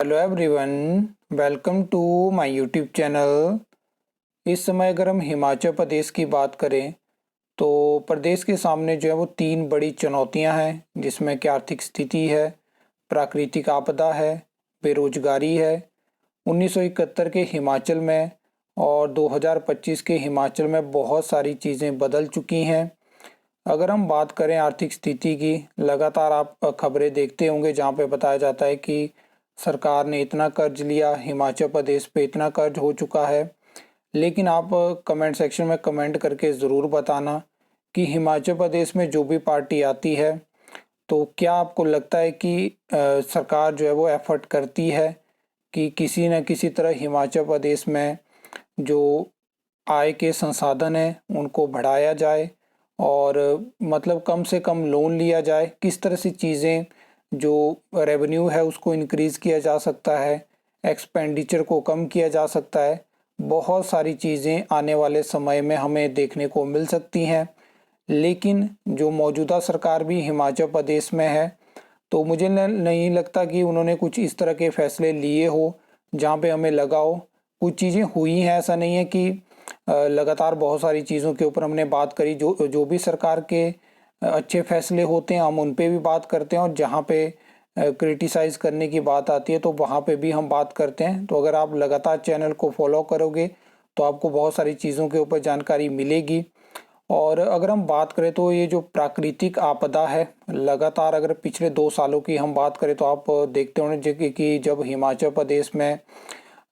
Hello everyone, welcome to my YouTube channel. इस समय अगर हम हिमाचल प्रदेश की बात करें तो प्रदेश के सामने जो है वो तीन बड़ी चुनौतियां हैं, जिसमें कि आर्थिक स्थिति है, प्राकृतिक आपदा है, बेरोजगारी है। 1971 के हिमाचल में और 2025 के हिमाचल में बहुत सारी चीज़ें बदल चुकी हैं। अगर हम बात करें आर्थिक स्थिति की, लगातार आप खबरें देखते होंगे जहाँ पे बताया जाता है कि सरकार ने इतना कर्ज लिया, हिमाचल प्रदेश पे इतना कर्ज हो चुका है। लेकिन आप कमेंट सेक्शन में कमेंट करके ज़रूर बताना कि हिमाचल प्रदेश में जो भी पार्टी आती है, तो क्या आपको लगता है कि सरकार जो है वो एफर्ट करती है कि किसी न किसी तरह हिमाचल प्रदेश में जो आय के संसाधन हैं उनको बढ़ाया जाए और मतलब कम से कम लोन लिया जाए। किस तरह से चीज़ें जो रेवेन्यू है उसको इंक्रीज़ किया जा सकता है, एक्सपेंडिचर को कम किया जा सकता है। बहुत सारी चीज़ें आने वाले समय में हमें देखने को मिल सकती हैं। लेकिन जो मौजूदा सरकार भी हिमाचल प्रदेश में है, तो मुझे नहीं लगता कि उन्होंने कुछ इस तरह के फैसले लिए हो जहाँ पे हमें लगा हो। कुछ चीज़ें हुई हैं, ऐसा नहीं है कि लगातार बहुत सारी चीज़ों के ऊपर हमने बात करी। जो जो भी सरकार के अच्छे फैसले होते हैं हम उन पे भी बात करते हैं, और जहाँ पे क्रिटिसाइज़ करने की बात आती है तो वहाँ पे भी हम बात करते हैं। तो अगर आप लगातार चैनल को फॉलो करोगे तो आपको बहुत सारी चीज़ों के ऊपर जानकारी मिलेगी। और अगर हम बात करें तो ये जो प्राकृतिक आपदा है, लगातार अगर पिछले 2 सालों की हम बात करें तो आप देखते होंगे कि जब हिमाचल प्रदेश में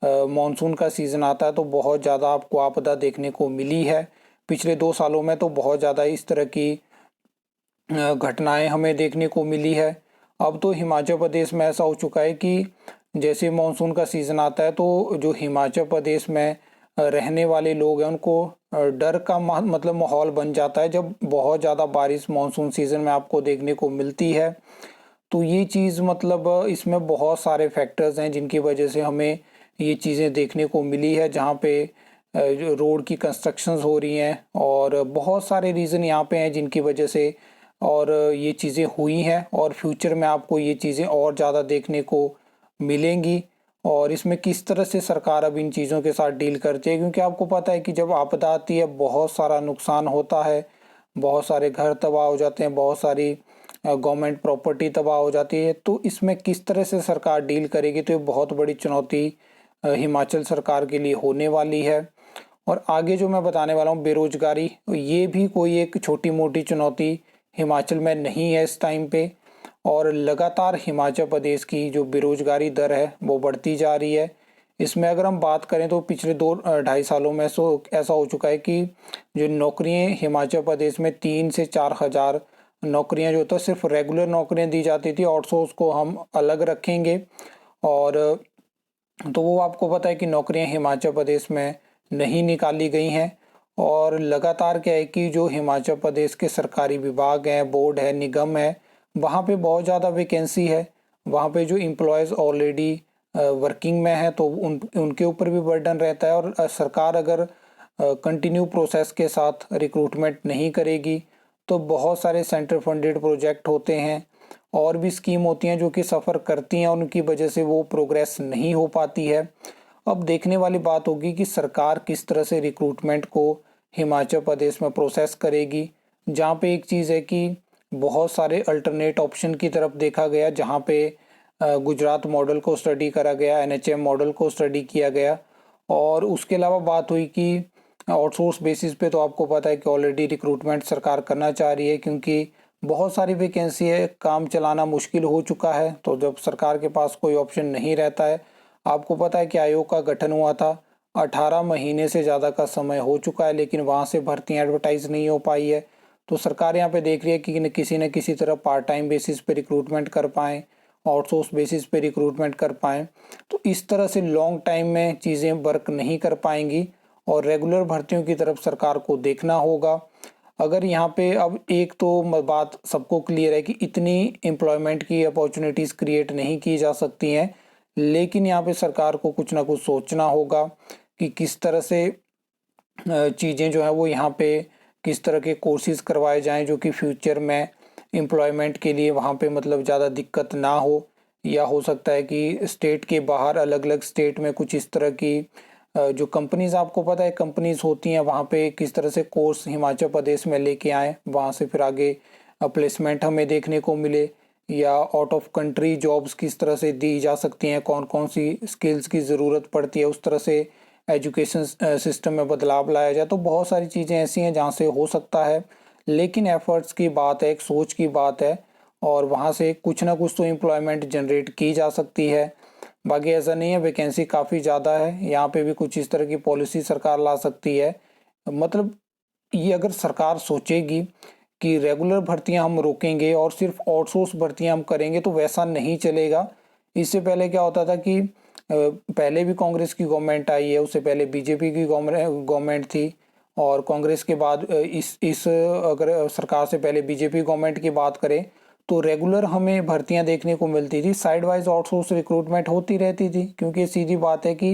मानसून का सीज़न आता है तो बहुत ज़्यादा आपको आपदा देखने को मिली है। पिछले 2 सालों में तो बहुत ज़्यादा इस तरह की घटनाएं हमें देखने को मिली है। अब तो हिमाचल प्रदेश में ऐसा हो चुका है कि जैसे मानसून का सीज़न आता है तो जो हिमाचल प्रदेश में रहने वाले लोग हैं उनको डर का मतलब माहौल बन जाता है जब बहुत ज़्यादा बारिश मानसून सीज़न में आपको देखने को मिलती है। तो ये चीज़ मतलब इसमें बहुत सारे फैक्टर्स हैं जिनकी वजह से हमें ये चीज़ें देखने को मिली है, जहाँ पे जो रोड की कंस्ट्रक्शंस हो रही हैं, और बहुत सारे रीज़न यहाँ पे हैं जिनकी वजह से और ये चीज़ें हुई हैं, और फ्यूचर में आपको ये चीज़ें और ज़्यादा देखने को मिलेंगी। और इसमें किस तरह से सरकार अब इन चीज़ों के साथ डील करती है, क्योंकि आपको पता है कि जब आपदा आती है बहुत सारा नुकसान होता है, बहुत सारे घर तबाह हो जाते हैं, बहुत सारी गवर्नमेंट प्रॉपर्टी तबाह हो जाती है। तो इसमें किस तरह से सरकार डील करेगी, तो ये बहुत बड़ी चुनौती हिमाचल सरकार के लिए होने वाली है। और आगे जो मैं बताने वाला हूँ, बेरोजगारी, ये भी कोई एक छोटी मोटी चुनौती हिमाचल में नहीं है इस टाइम पे। और लगातार हिमाचल प्रदेश की जो बेरोजगारी दर है वो बढ़ती जा रही है। इसमें अगर हम बात करें तो पिछले 2-2.5 सालों में ऐसा हो चुका है कि जो नौकरियां हिमाचल प्रदेश में 3 से 4 हज़ार नौकरियां जो था सिर्फ रेगुलर नौकरियां दी जाती थी, आउटसोर्स को हम अलग रखेंगे। और तो वो आपको पता है कि नौकरियां हिमाचल प्रदेश में नहीं निकाली गई हैं। और लगातार क्या है कि जो हिमाचल प्रदेश के सरकारी विभाग हैं, बोर्ड है, निगम है, वहाँ पे बहुत ज़्यादा वैकेंसी है। वहाँ पे जो एम्प्लॉयज़ ऑलरेडी वर्किंग में है तो उनके ऊपर भी बर्डन रहता है। और सरकार अगर कंटिन्यू प्रोसेस के साथ रिक्रूटमेंट नहीं करेगी तो बहुत सारे सेंटर फंडेड प्रोजेक्ट होते हैं और भी स्कीम होती हैं जो कि सफ़र करती हैं, उनकी वजह से वो प्रोग्रेस नहीं हो पाती है। अब देखने वाली बात होगी कि सरकार किस तरह से रिक्रूटमेंट को हिमाचल प्रदेश में प्रोसेस करेगी। जहाँ पे एक चीज़ है कि बहुत सारे अल्टरनेट ऑप्शन की तरफ देखा गया, जहाँ पे गुजरात मॉडल को स्टडी करा गया, एनएचएम मॉडल को स्टडी किया गया। और उसके अलावा बात हुई कि आउटसोर्स बेसिस पे तो आपको पता है कि ऑलरेडी रिक्रूटमेंट सरकार करना चाह रही है, क्योंकि बहुत सारी वैकेंसी है, काम चलाना मुश्किल हो चुका है। तो जब सरकार के पास कोई ऑप्शन नहीं रहता है, आपको पता है कि आयोग का गठन हुआ था, 18 महीने से ज़्यादा का समय हो चुका है, लेकिन वहाँ से भर्तियाँ एडवर्टाइज नहीं हो पाई है। तो सरकार यहाँ पे देख रही है कि न किसी तरह पार्ट टाइम बेसिस पे रिक्रूटमेंट कर पाएँ, आउटसोर्स बेसिस पे रिक्रूटमेंट कर पाएँ। तो इस तरह से लॉन्ग टाइम में चीज़ें वर्क नहीं कर पाएंगी और रेगुलर भर्तियों की तरफ सरकार को देखना होगा। अगर यहाँ पे अब एक तो बात सबको क्लियर है कि इतनी एम्प्लॉयमेंट की अपॉर्चुनिटीज़ क्रिएट नहीं की जा सकती हैं, लेकिन यहाँ पे सरकार को कुछ ना कुछ सोचना होगा कि किस तरह से चीज़ें जो है वो यहाँ पे किस तरह के कोर्सेज करवाए जाएं जो कि फ्यूचर में एम्प्लॉयमेंट के लिए वहाँ पे मतलब ज़्यादा दिक्कत ना हो। या हो सकता है कि स्टेट के बाहर अलग अलग स्टेट में कुछ इस तरह की जो कंपनीज, आपको पता है कंपनीज होती हैं, वहाँ पे किस तरह से कोर्स हिमाचल प्रदेश में लेके आए, वहाँ से फिर आगे प्लेसमेंट हमें देखने को मिले, या आउट ऑफ कंट्री जॉब्स किस तरह से दी जा सकती हैं, कौन कौन सी स्किल्स की ज़रूरत पड़ती है, उस तरह से एजुकेशन सिस्टम में बदलाव लाया जाए। तो बहुत सारी चीज़ें ऐसी हैं जहाँ से हो सकता है, लेकिन एफर्ट्स की बात है, एक सोच की बात है, और वहाँ से कुछ ना कुछ तो एम्प्लॉयमेंट जनरेट की जा सकती है। बाकी ऐसा नहीं है, वैकेंसी काफ़ी ज़्यादा है, यहाँ पे भी कुछ इस तरह की पॉलिसी सरकार ला सकती है। मतलब ये अगर सरकार सोचेगी कि रेगुलर भर्तियां हम रोकेंगे और सिर्फ आउटसोर्स भर्तियां हम करेंगे, तो वैसा नहीं चलेगा। इससे पहले क्या होता था कि पहले भी कांग्रेस की गवर्नमेंट आई है, उससे पहले बीजेपी की गवर्नमेंट थी, और कांग्रेस के बाद इस अगर सरकार से पहले बीजेपी गवर्नमेंट की बात करें तो रेगुलर हमें भर्तियां देखने को मिलती थी, साइड वाइज आउटसोर्स रिक्रूटमेंट होती रहती थी। क्योंकि सीधी बात है कि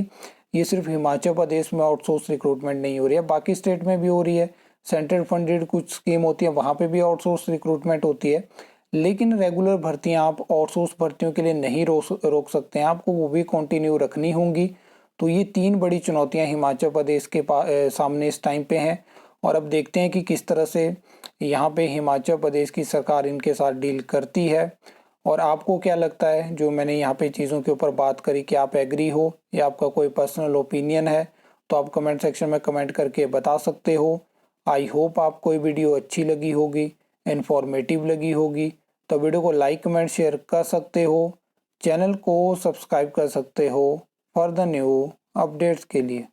ये सिर्फ हिमाचल प्रदेश में आउटसोर्स रिक्रूटमेंट नहीं हो रही है, बाकी स्टेट में भी हो रही है। सेंट्रल फंडेड कुछ स्कीम होती है, वहाँ पे भी आउटसोर्स रिक्रूटमेंट होती है। लेकिन रेगुलर भर्तियां आप आउटसोर्स भर्तियों के लिए नहीं रोक सकते हैं, आपको वो भी कंटिन्यू रखनी होंगी। तो ये तीन बड़ी चुनौतियां हिमाचल प्रदेश के सामने इस टाइम पे हैं, और अब देखते हैं कि किस तरह से यहाँ पे हिमाचल प्रदेश की सरकार इनके साथ डील करती है। और आपको क्या लगता है जो मैंने यहाँ पे चीज़ों के ऊपर बात करी, कि आप एग्री हो या आपका कोई पर्सनल ओपिनियन है, तो आप कमेंट सेक्शन में कमेंट करके बता सकते हो। आई होप आपको ये वीडियो अच्छी लगी होगी, इन्फॉर्मेटिव लगी होगी। तो वीडियो को लाइक कमेंट शेयर कर सकते हो, चैनल को सब्सक्राइब कर सकते हो फॉर द न्यू अपडेट्स के लिए।